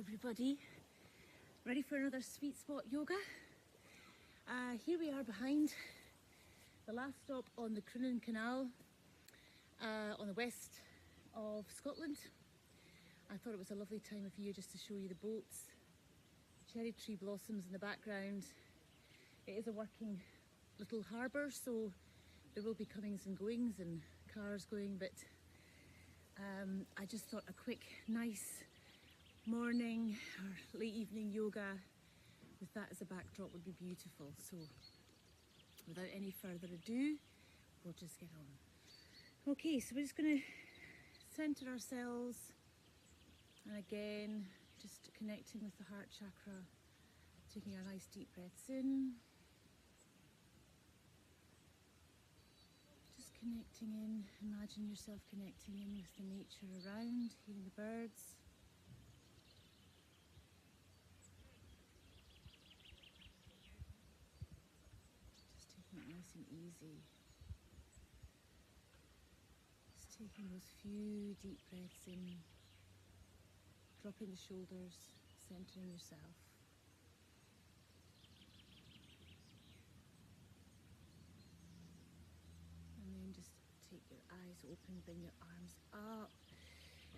everybody, ready for another sweet spot yoga. Here we are behind the last stop on the Crinan Canal on the west of Scotland. I thought it was a lovely time of year just to show you the boats, cherry tree blossoms in the background. It is a working little harbour, so there will be comings and goings and cars going, but I just thought a quick nice morning or late evening yoga with that as a backdrop would be beautiful. So without any further ado, we'll just get on. Okay, so we're just going to centre ourselves, and again just connecting with the heart chakra, taking our nice deep breaths in, just connecting in. Imagine yourself connecting in with the nature around, hearing the birds. Nice and easy. Just taking those few deep breaths in, dropping the shoulders, centering yourself. And then just take your eyes open, bring your arms up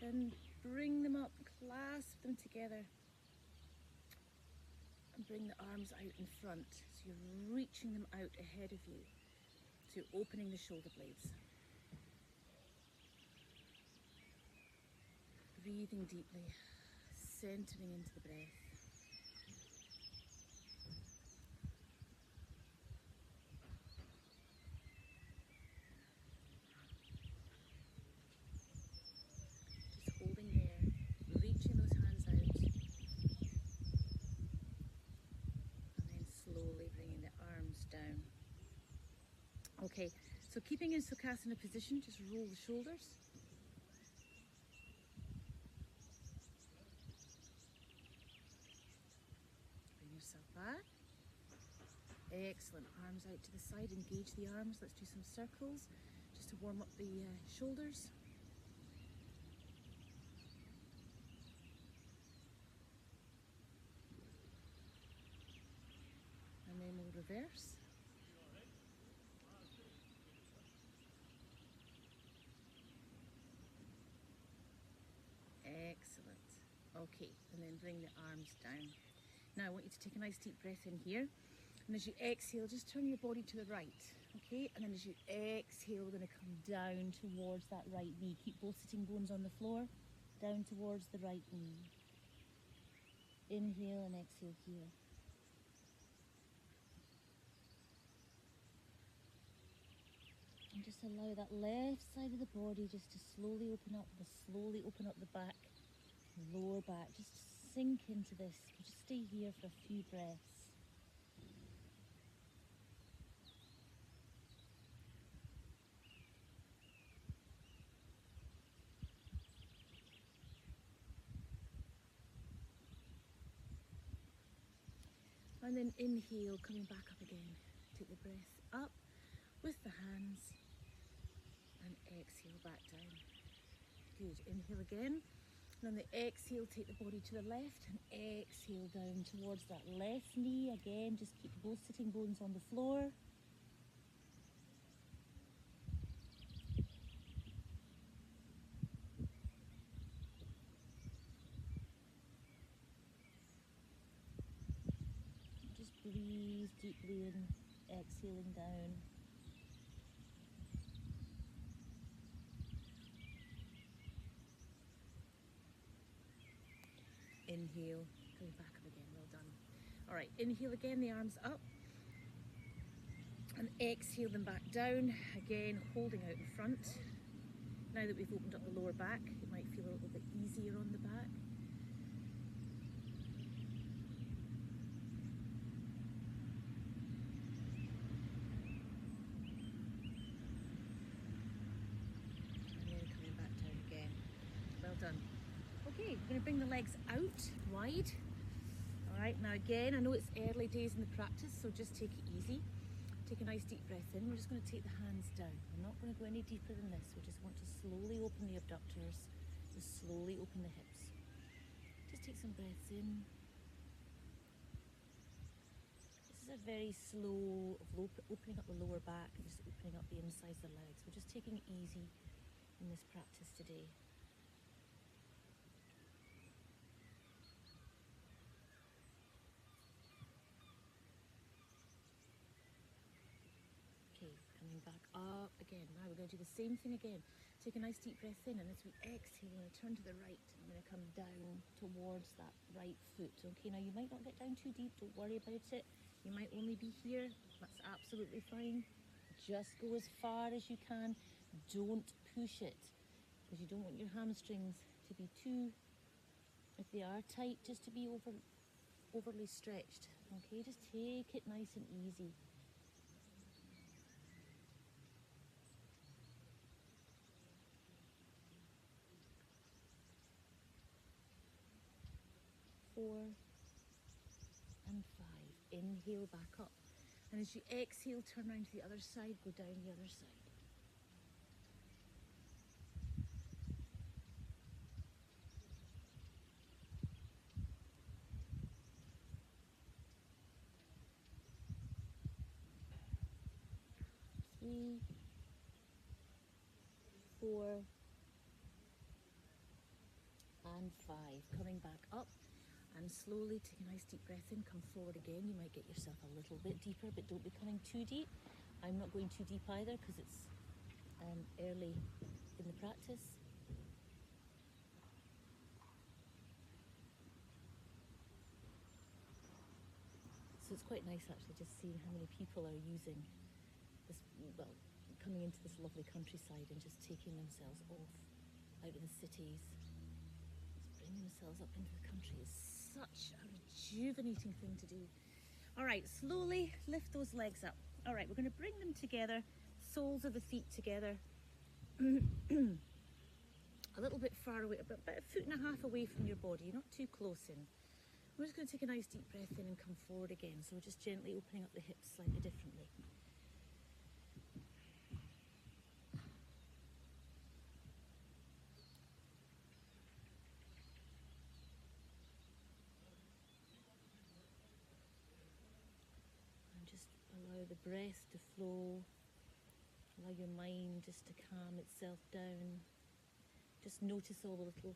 and bring them up, clasp them together. And bring the arms out in front, so you're reaching them out ahead of you. So you're opening the shoulder blades. Breathing deeply, centering into the breath. Just holding there, reaching those hands out. Slowly bringing the arms down. Okay, so keeping in Sukhasana position, just roll the shoulders. Bring yourself back. Excellent. Arms out to the side, engage the arms. Let's do some circles just to warm up the shoulders. And then we'll reverse. Excellent. Okay, and then bring the arms down. Now I want you to take a nice deep breath in here. And as you exhale, just turn your body to the right. Okay, and then as you exhale, we're going to come down towards that right knee. Keep both sitting bones on the floor, down towards the right knee. Inhale and exhale here. And just allow that left side of the body just to slowly open up, the back, lower back. Just sink into this. You just stay here for a few breaths. And then inhale, coming back up again. Take the breath up with the hands. And exhale back down. Good. Inhale again. And on the exhale, take the body to the left and exhale down towards that left knee. Again, just keep both sitting bones on the floor. Just breathe deeply in, exhaling down. Inhale, going back up again, well done. All right, inhale again, the arms up. And exhale them back down, again holding out in front. Now that we've opened up the lower back, it might feel a little bit easier on the back. And then coming back down again. Well done. Okay, we're going to bring the legs out wide. All right, now again, I know it's early days in the practice, so just take it easy. Take a nice deep breath in. We're just going to take the hands down. We're not going to go any deeper than this. We just want to slowly open the abductors, just slowly open the hips. Just take some breaths in. This is a very slow opening up the lower back and just opening up the insides of the legs. We're just taking it easy in this practice today. Okay, coming back up again. Now we're going to do the same thing again. Take a nice deep breath in, and as we exhale, I'm going to turn to the right. I'm going to come down towards that right foot. Okay, now you might not get down too deep. Don't worry about it. You might only be here. That's absolutely fine. Just go as far as you can. Don't push it, because you don't want your hamstrings to be too, if they are tight, just to be overly stretched. Okay, just take it nice and easy. Four and five. Inhale back up. And as you exhale, turn around to the other side, go down the other side. Three, four, and five. Coming back up. And slowly take a nice deep breath in, come forward again. You might get yourself a little bit deeper, but don't be coming too deep. I'm not going too deep either because it's early in the practice. So it's quite nice actually just seeing how many people are using this, well, coming into this lovely countryside and just taking themselves off out of the cities. Just bringing themselves up into the country is such a rejuvenating thing to do. All right, slowly lift those legs up. All right, we're going to bring them together, soles of the feet together, a little bit far away, about a foot and a half away from your body, not too close in. We're just going to take a nice deep breath in and come forward again. So we're just gently opening up the hips slightly differently. Allow the breath to flow, allow your mind just to calm itself down. Just notice all the little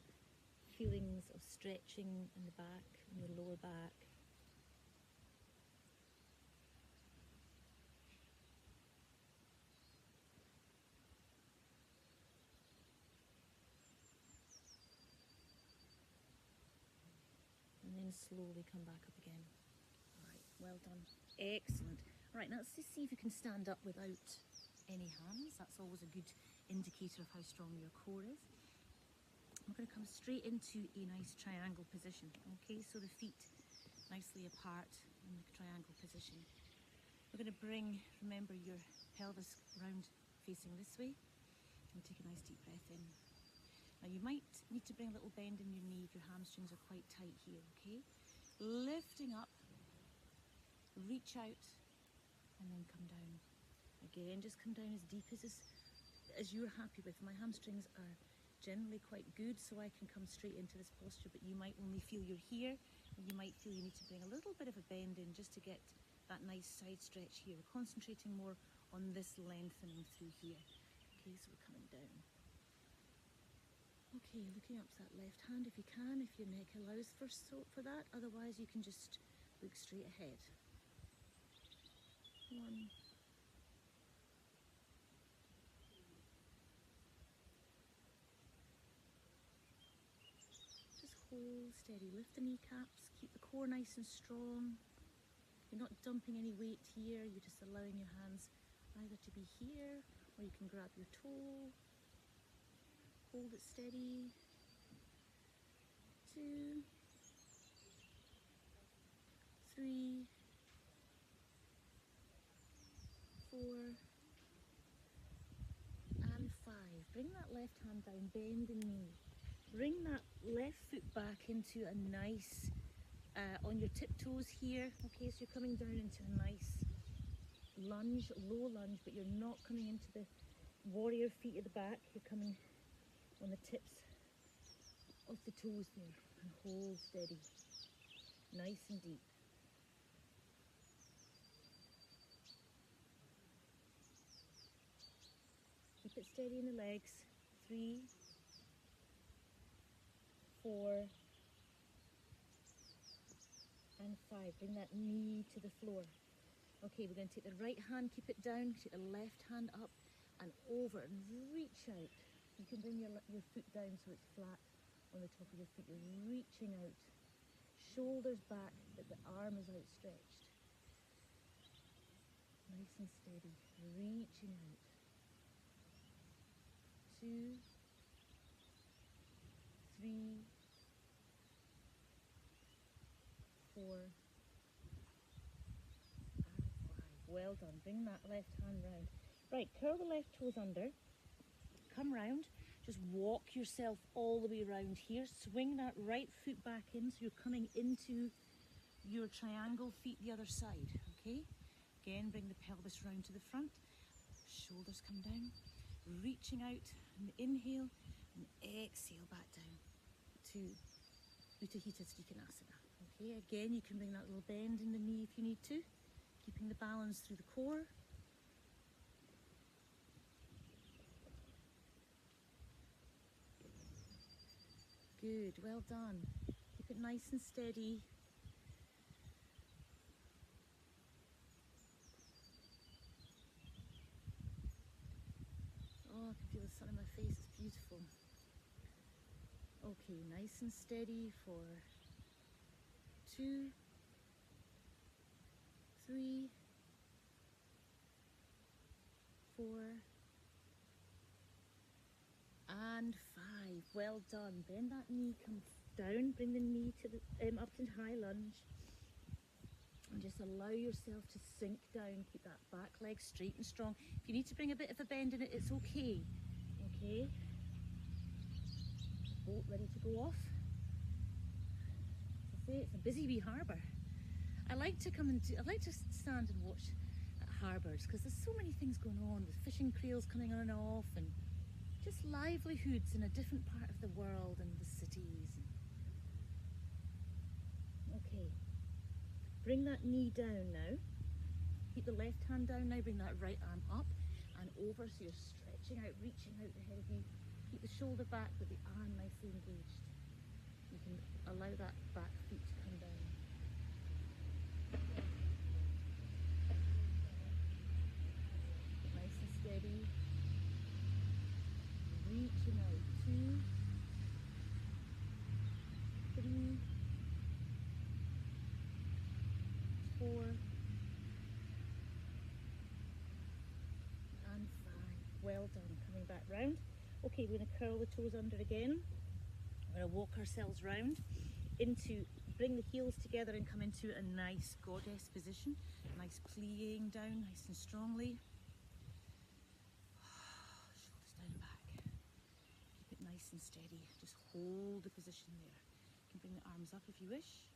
feelings of stretching in the back, in your lower back. And then slowly come back up again. All right, well done. Excellent. All right, now let's just see if you can stand up without any hands. That's always a good indicator of how strong your core is. I'm going to come straight into a nice triangle position. Okay, so the feet nicely apart in the triangle position. We're going to bring, remember, your pelvis round facing this way, and take a nice deep breath in. Now you might need to bring a little bend in your knee if your hamstrings are quite tight here, okay? Lifting up, reach out, and then come down. Again, just come down as deep as you're happy with. My hamstrings are generally quite good, so I can come straight into this posture, but you might only feel you're here, and you might feel you need to bring a little bit of a bend in just to get that nice side stretch here. We're concentrating more on this lengthening through here. Okay, so we're coming down. Okay, looking up to that left hand if you can, if your neck allows for that. Otherwise, you can just look straight ahead. 1. Just hold steady, lift the kneecaps, keep the core nice and strong. You're not dumping any weight here, you're just allowing your hands either to be here, or you can grab your toe, hold it steady. 2, 3, 4, and 5. Bring that left hand down, bend the knee. Bring that left foot back into a nice, on your tiptoes here. Okay, so you're coming down into a nice lunge, low lunge, but you're not coming into the warrior feet at the back. You're coming on the tips of the toes there and hold steady, nice and deep. Keep it steady in the legs. 3, 4, and 5. Bring that knee to the floor. Okay, we're going to take the right hand, keep it down, take the left hand up and over and reach out. You can bring your foot down so it's flat on the top of your feet. You're reaching out, shoulders back, but the arm is outstretched. Nice and steady, reaching out. 2, 3, 4, and 5. Well done. Bring that left hand round. Right, curl the left toes under. Come round. Just walk yourself all the way around here. Swing that right foot back in so you're coming into your triangle feet the other side. Okay? Again, bring the pelvis round to the front. Shoulders come down. Reaching out. And inhale and exhale back down to Utthita Trikonasana. Okay, again you can bring that little bend in the knee if you need to, keeping the balance through the core. Good, well done. Keep it nice and steady. Oh, I can feel the sun in my face, it's beautiful. Okay, nice and steady for 2, 3, 4, and 5. Well done. Bend that knee, come down, bring the knee to the up into high lunge. And just allow yourself to sink down. Keep that back leg straight and strong. If you need to bring a bit of a bend in it, it's okay. Okay. Boat ready to go off. As I say, it's a busy wee harbour. I like to stand and watch at harbours because there's so many things going on with fishing creels coming on and off and just livelihoods in a different part of the world and the cities. Okay. Bring that knee down now. Keep the left hand down now. Bring that right arm up and over so you're stretching out, reaching out ahead of you. Keep the shoulder back with the arm nicely engaged. You can allow that back foot to come down. Nice and steady. Reaching out. 2, 3, 4, and 5. Well done. Coming back round. Okay, we're going to curl the toes under again. We're going to walk ourselves round into, bring the heels together and come into a nice goddess position. Nice plying down, nice and strongly. Shoulders down back. Keep it nice and steady. Just hold the position there. You can bring the arms up if you wish.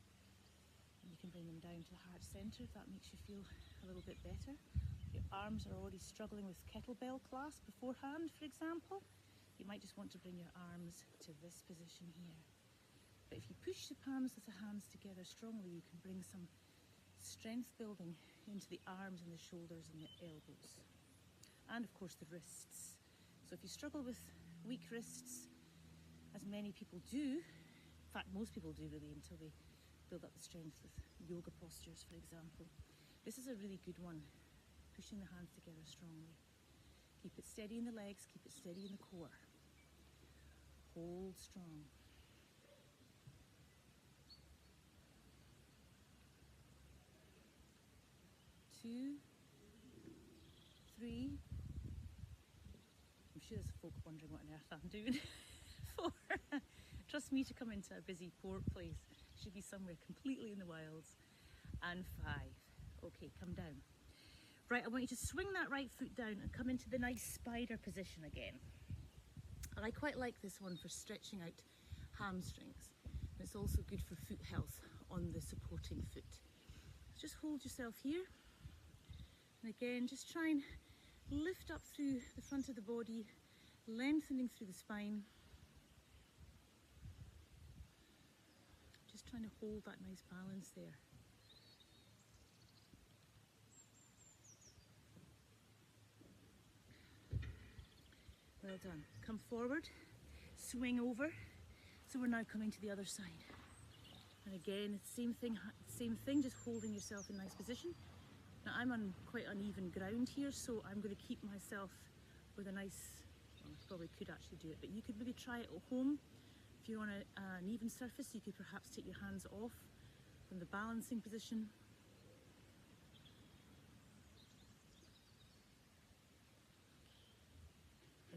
And you can bring them down to the heart centre if that makes you feel a little bit better. If your arms are already struggling with kettlebell clasp beforehand, for example, you might just want to bring your arms to this position here. But if you push the palms of the hands together strongly, you can bring some strength building into the arms and the shoulders and the elbows. And of course the wrists. So if you struggle with weak wrists, as many people do, in fact most people do really until they build up the strength with yoga postures, for example. This is a really good one, pushing the hands together strongly. Keep it steady in the legs, keep it steady in the core. Hold strong. Two, 3. I'm sure there's folk wondering what on earth I'm doing. 4. Trust me to come into a busy port place. Should be somewhere completely in the wilds. And 5. Okay, come down. Right, I want you to swing that right foot down and come into the nice spider position again. And I quite like this one for stretching out hamstrings. And it's also good for foot health on the supporting foot. Just hold yourself here. And again, just try and lift up through the front of the body, lengthening through the spine. trying to hold that nice balance there. Well done. Come forward, swing over. So we're now coming to the other side. And again, it's same thing, just holding yourself in nice position. Now I'm on quite uneven ground here, so I'm going to keep myself with a nice, well, I probably could actually do it, but you could maybe try it at home. If you're on an even surface, you could perhaps take your hands off from the balancing position.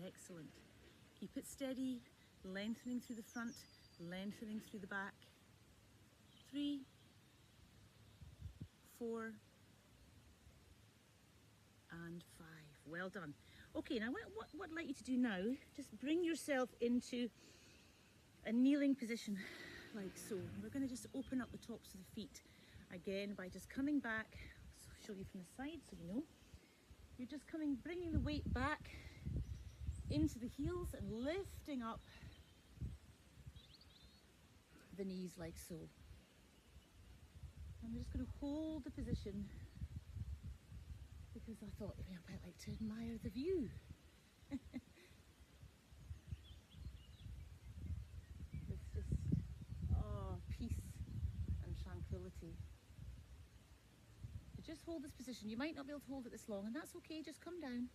Excellent. Keep it steady, lengthening through the front, lengthening through the back. 3, 4, and 5. Well done. Okay, now what I'd like you to do now, just bring yourself into a kneeling position like so. We're going to just open up the tops of the feet again by just coming back. I'll show you from the side so you know. You're just bringing the weight back into the heels and lifting up the knees like so. And we're just going to hold the position because I thought I might like to admire the view. It's just, oh, peace and tranquility. So just hold this position. You might not be able to hold it this long, and that's okay, just come down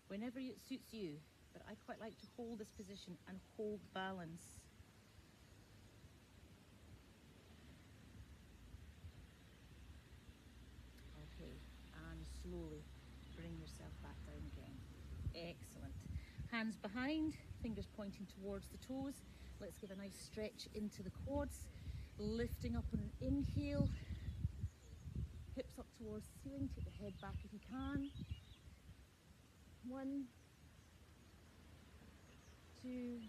whenever it suits you. But I quite like to hold this position and hold balance. Okay, and slowly bring yourself back down again. Excellent. Hands behind, fingers pointing towards the toes. Let's give a nice stretch into the quads. Lifting up on an inhale. Hips up towards the ceiling. Take the head back if you can. 1, 2,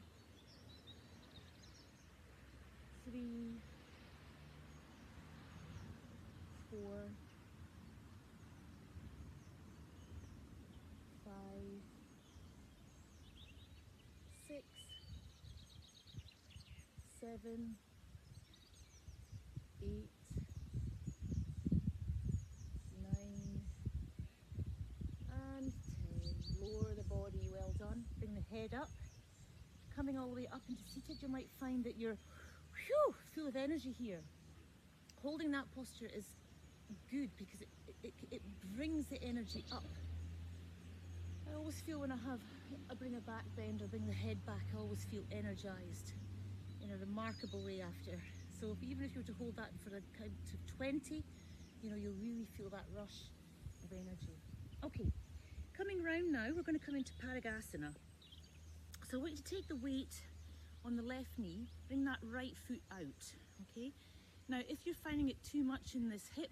3, 4, 5, 6, 7, 8, 9, and 10. Lower the body, well done. Bring the head up. Coming all the way up into seated, you might find that you're full of energy here. Holding that posture is good because it brings the energy up. I always feel when I bring a back bend or bring the head back, I always feel energized in a remarkable way after. So even if you were to hold that for a count of 20, you'll really feel that rush of energy. Okay, coming round now, we're going to come into Parigasana. So I want you to take the weight on the left knee, bring that right foot out, okay? Now, if you're finding it too much in this hip,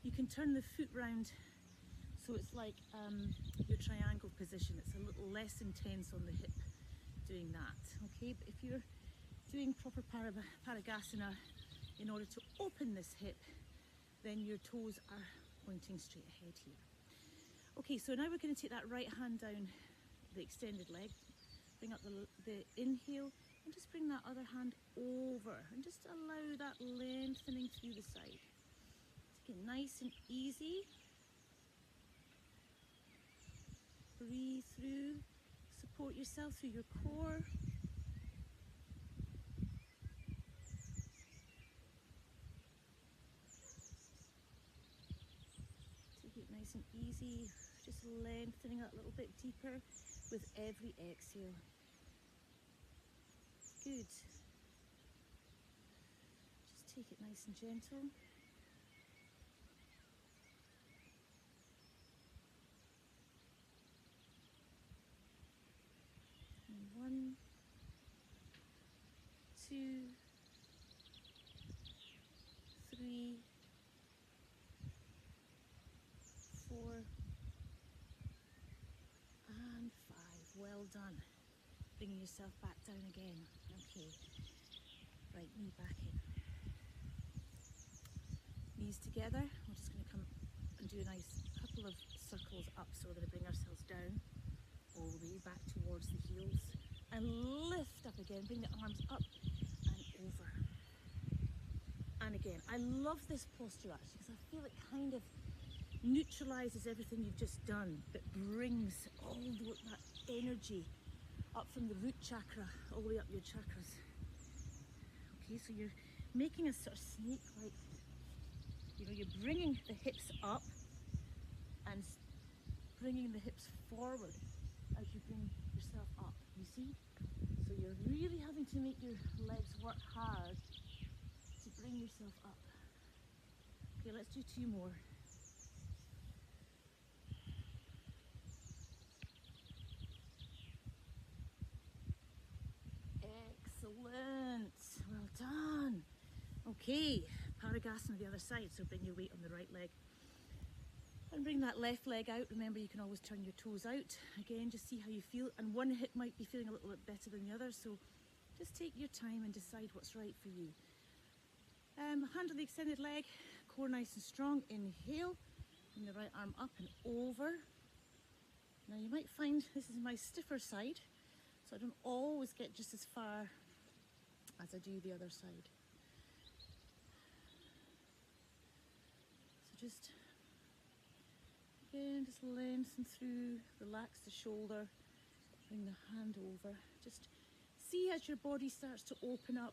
you can turn the foot round so it's like your triangle position. It's a little less intense on the hip doing that, okay? But if you're doing proper Parigasana in order to open this hip, then your toes are pointing straight ahead here. Okay, so now we're going to take that right hand down the extended leg. Bring up the inhale and just bring that other hand over and just allow that lengthening through the side. Take it nice and easy. Breathe through, support yourself through your core. Take it nice and easy, just lengthening a little bit deeper with every exhale. Good. Just take it nice and gentle. And 1, 2, 3, 4, and 5. Well done. Bringing yourself back down again. Okay. Right knee back in. Knees together. We're just going to come and do a nice couple of circles up. So we're going to bring ourselves down all the way back towards the heels and lift up again. Bring the arms up and over. again. I love this posture actually because I feel it kind of neutralizes everything you've just done, but brings all that energy up from the root chakra all the way up your chakras. Okay, so you're making a sort of snake-like, you know, you're bringing the hips up and bringing the hips forward as you bring yourself up, you see? So you're really having to make your legs work hard to bring yourself up. Okay, let's do 2 more. Excellent, well done. Okay, Parigasana the other side, so bring your weight on the right leg. And bring that left leg out. Remember, you can always turn your toes out. Again, just see how you feel. And one hip might be feeling a little bit better than the other, so just take your time and decide what's right for you. Hand on the extended leg, core nice and strong. Inhale, bring the right arm up and over. Now you might find this is my stiffer side, so I don't always get just as far as I do the other side. So just lengthen through, relax the shoulder, bring the hand over. Just see as your body starts to open up,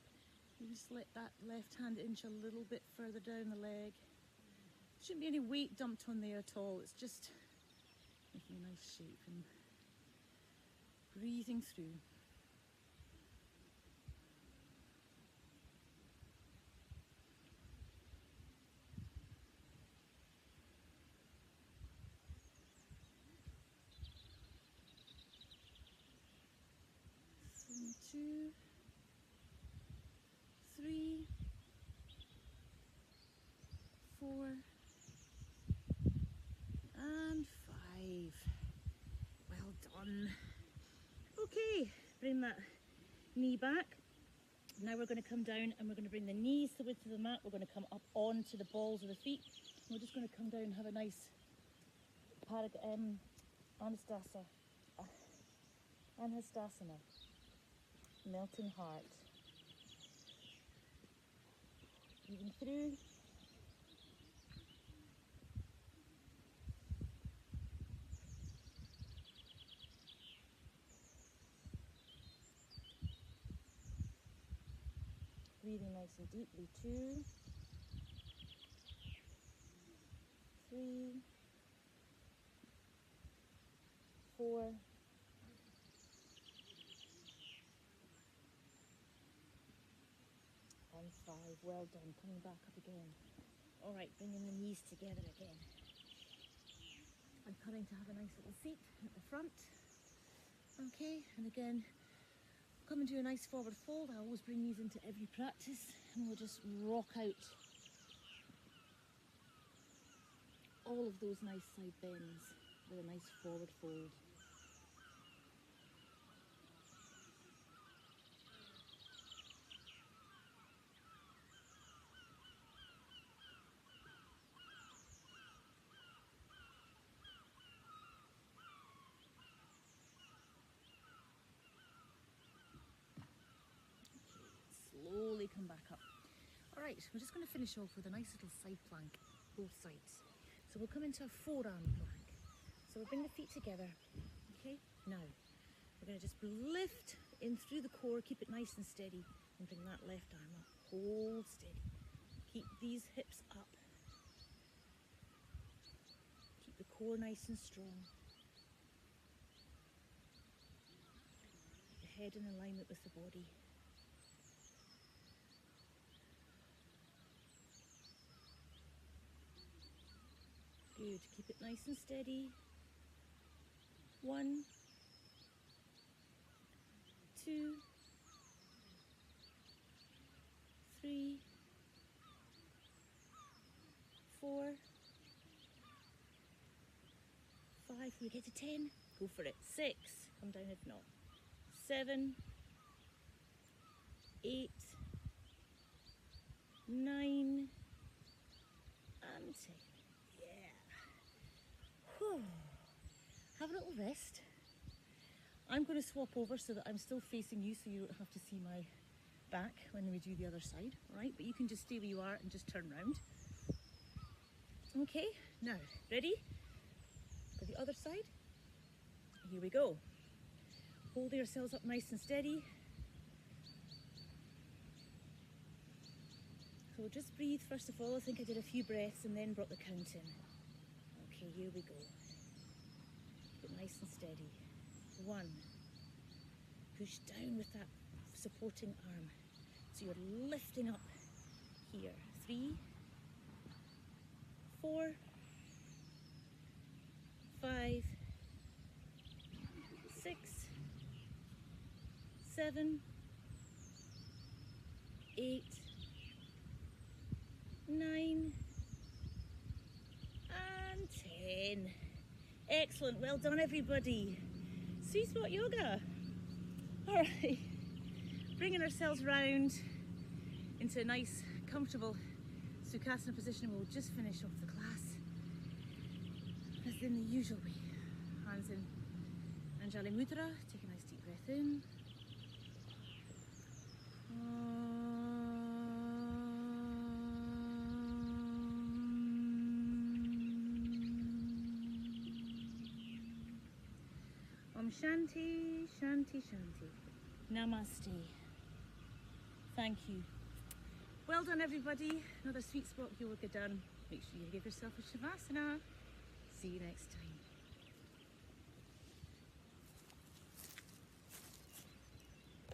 you just let that left hand inch a little bit further down the leg. There shouldn't be any weight dumped on there at all, it's just making a nice shape and breathing through. Two, 3, 4, and 5. Well done. Okay, bring that knee back. Now we're going to come down and we're going to bring the knees to the width of the mat. We're going to come up onto the balls of the feet. We're just going to come down and have a nice Anastasana. Melting heart. Breathing through. Breathing nice and deeply. 2, 3, 4, and 5. Well done. Coming back up again. All right, bringing the knees together again. I'm coming to have a nice little seat at the front. Okay, and again, come and do a nice forward fold. I always bring these into every practice, and we'll just rock out all of those nice side bends with a nice forward fold. Slowly come back up. All right, we're just going to finish off with a nice little side plank, both sides. So we'll come into a forearm plank. So we'll bring the feet together. Okay, now we're going to just lift in through the core, keep it nice and steady, and bring that left arm up. Hold steady. Keep these hips up. Keep the core nice and strong. Keep the head in alignment with the body. Good. Keep it nice and steady. 1, 2, 3, 4, 5. When we get to 10, go for it. 6. Come down if not. 7, 8, 9, and 10. Have a little rest. I'm going to swap over so that I'm still facing you, so you don't have to see my back when we do the other side, all right? But you can just stay where you are and just turn round. Okay, now, ready? For the other side. Here we go. Hold yourselves up nice and steady. So just breathe first of all. I think I did a few breaths and then brought the count in. Okay, here we go. Keep it nice and steady. 1. Push down with that supporting arm. So you're lifting up here. 3, 4, 5, 6, 7, 8, 9, and 10. Excellent, well done everybody. Sweet spot yoga. All right, bringing ourselves round into a nice, comfortable Sukhasana position. We'll just finish off the class as in the usual way. Hands in Anjali Mudra. Take a nice deep breath in. Om Shanti, Shanti, Shanti. Namaste. Thank you. Well done everybody. Another sweet spot yoga done. Make sure you give yourself a Shavasana. See you next time.